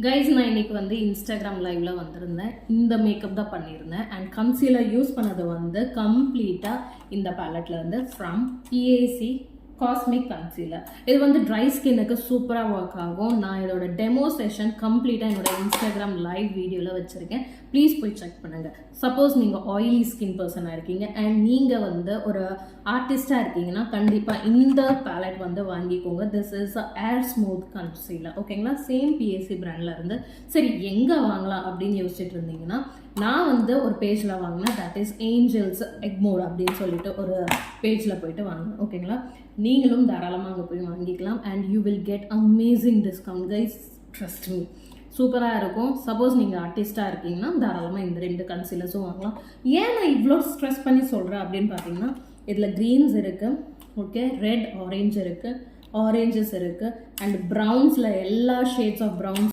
Guys நான் இன்னைக்கு வந்து இன்ஸ்டாகிராம் லைவ்ல வந்திருந்தேன். இந்த மேக்கப் தான் பண்ணியிருந்தேன். அண்ட் கன்சீலர் யூஸ் பண்ணது வந்து கம்ப்ளீட்டாக இந்த பேலட்ல இருந்து ஃப்ரம் பிஏசி காஸ்மிக் கன்சீலர். இது வந்து ட்ரை ஸ்கின்னுக்கு சூப்பராக ஒர்க் ஆகும். நான் இதோட டெமோ செஷன் கம்ப்ளீட்டாக என்னோட இன்ஸ்டாகிராம் லைவ் வீடியோவில் வச்சுருக்கேன். ப்ளீஸ் போய் செக் பண்ணுங்கள். சப்போஸ் நீங்கள் ஆயிலி ஸ்கின் பர்சனாக இருக்கீங்க அண்ட் நீங்கள் வந்து ஒரு ஆர்டிஸ்டாக இருக்கீங்கன்னா கண்டிப்பாக இந்த பேலட் வந்து வாங்கிக்கோங்க. This is air smooth concealer. ஓகேங்களா? சேம் பிஎஸ்சி பிராண்டில் இருந்து. சரி, எங்கே வாங்கலாம் அப்படின்னு யோசிச்சுட்டு இருந்தீங்கன்னா நான் வந்து ஒரு பேஜில் வாங்கினேன். தட் இஸ் ஏஞ்சல்ஸ் எக்மோர் அப்படின்னு சொல்லிட்டு ஒரு பேஜில் போயிட்டு வாங்கினேன். ஓகேங்களா? நீங்களும் தாராளமாக அங்கே போய் வாங்கிக்கலாம். And you will get amazing discount guys, trust me. சூப்பராக இருக்கும். சப்போஸ் நீங்கள் ஆர்டிஸ்டாக இருக்கீங்கன்னா தாராளமாக இந்த 2 கன்சீலர்ஸும் வாங்கலாம். ஏன் நான் இவ்வளோ ஸ்ட்ரெஸ் பண்ணி சொல்கிறேன் அப்படின்னு பார்த்தீங்கன்னா, இதில் க்ரீன்ஸ் இருக்குது, ஓகே, ரெட் ஆரேஞ்ச் இருக்குது, ஆரேஞ்சஸ் இருக்குது, அண்ட் ப்ரௌன்ஸில் எல்லா ஷேட்ஸ் ஆஃப் ப்ரௌன்ஸ்